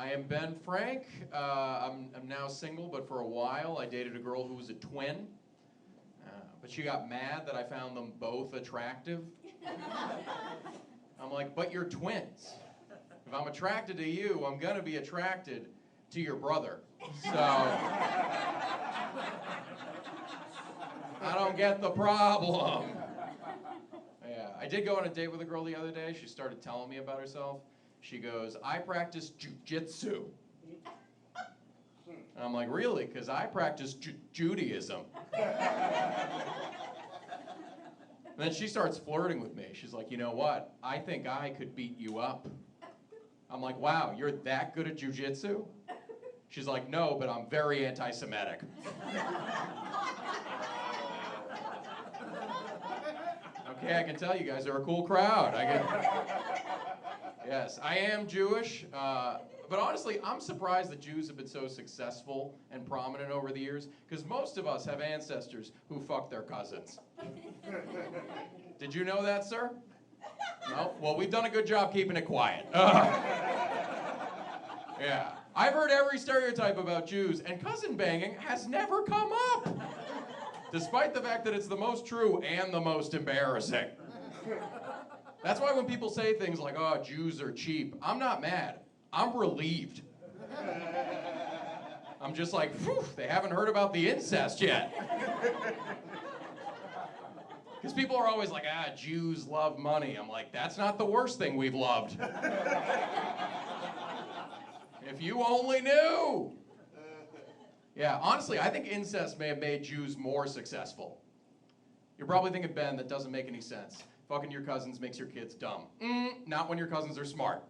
I am Ben Frank. I'm now single, but for a while I dated a girl who was a twin. But she got mad that I found them both attractive. I'm like, but you're twins. If I'm attracted to you, I'm gonna be attracted to your brother. So I don't get the problem. Yeah, I did go on a date with a girl the other day. She started telling me about herself. She goes, I practice jujitsu. And I'm like, really? Because I practice Judaism. And then she starts flirting with me. She's like, you know what? I think I could beat you up. I'm like, wow, you're that good at jujitsu? She's like, no, but I'm very anti-Semitic. Okay, I can tell you guys are a cool crowd. Yes, I am Jewish, but honestly, I'm surprised that Jews have been so successful and prominent over the years, because most of us have ancestors who fuck their cousins. Did you know that, sir? No? Well, we've done a good job keeping it quiet. Yeah, I've heard every stereotype about Jews, and cousin banging has never come up, despite the fact that it's the most true and the most embarrassing. That's why when people say things like, oh, Jews are cheap, I'm not mad. I'm relieved. I'm just like, phew, they haven't heard about the incest yet. Because people are always like, Jews love money. I'm like, that's not the worst thing we've loved. If you only knew. Yeah, honestly, I think incest may have made Jews more successful. You're probably thinking, Ben, that doesn't make any sense. Fucking your cousins makes your kids dumb. Not when your cousins are smart.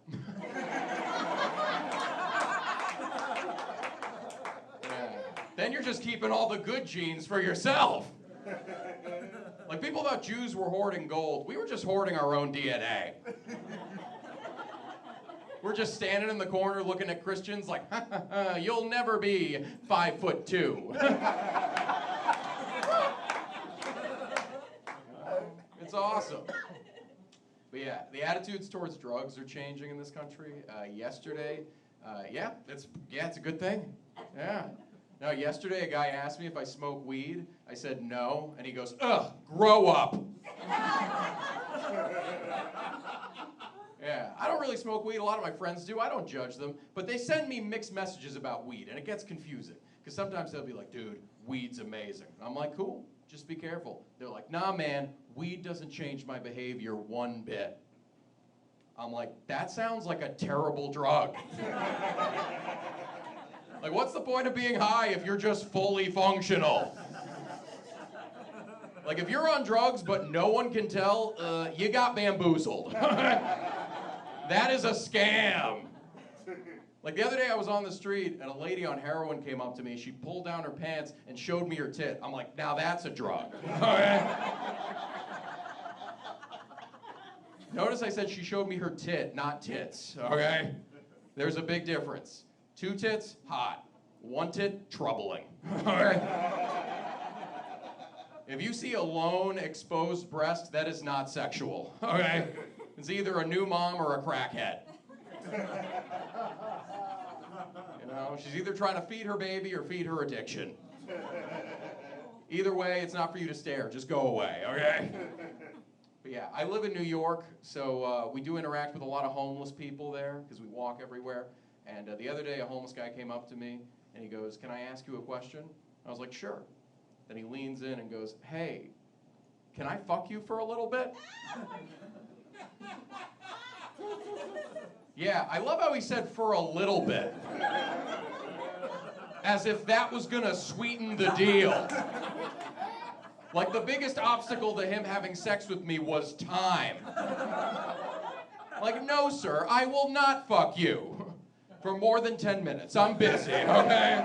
Yeah. Then you're just keeping all the good genes for yourself. Like, people thought Jews were hoarding gold. We were just hoarding our own DNA. We're just standing in the corner looking at Christians like, you'll never be 5'2". It's awesome. But yeah, the attitudes towards drugs are changing in this country. Yesterday, it's a good thing. Yeah. No, yesterday a guy asked me if I smoke weed. I said no, and he goes, ugh, grow up. Yeah, I don't really smoke weed. A lot of my friends do. I don't judge them. But they send me mixed messages about weed, and it gets confusing. Because sometimes they'll be like, dude, weed's amazing. I'm like, cool, just be careful. They're like, nah, man, weed doesn't change my behavior one bit. I'm like, that sounds like a terrible drug. Like, what's the point of being high if you're just fully functional? Like, if you're on drugs but no one can tell, you got bamboozled. That is a scam. Like, the other day I was on the street and a lady on heroin came up to me. She pulled down her pants and showed me her tit. I'm like, now that's a drug. Notice I said she showed me her tit, not tits, okay? There's a big difference. 2 tits, hot. 1 tit, troubling. If you see a lone exposed breast, that is not sexual, okay? It's either a new mom or a crackhead. You know, she's either trying to feed her baby or feed her addiction. Either way, it's not for you to stare. Just go away, okay? But yeah, I live in New York, so we do interact with a lot of homeless people there because we walk everywhere. And the other day, a homeless guy came up to me, and he goes, can I ask you a question? I was like, sure. Then he leans in and goes, hey, can I fuck you for a little bit? Yeah, I love how he said for a little bit. As if that was gonna sweeten the deal. Like, the biggest obstacle to him having sex with me was time. Like, no, sir, I will not fuck you for more than 10 minutes. I'm busy, okay?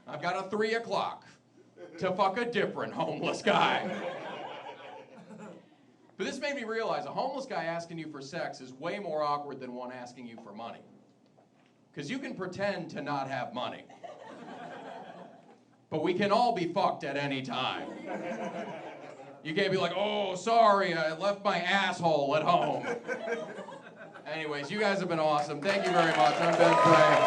I've got a 3 o'clock to fuck a different homeless guy. But this made me realize a homeless guy asking you for sex is way more awkward than one asking you for money. Because you can pretend to not have money. But we can all be fucked at any time. You can't be like, oh, sorry, I left my asshole at home. Anyways, you guys have been awesome. Thank you very much. I'm Ben Frey.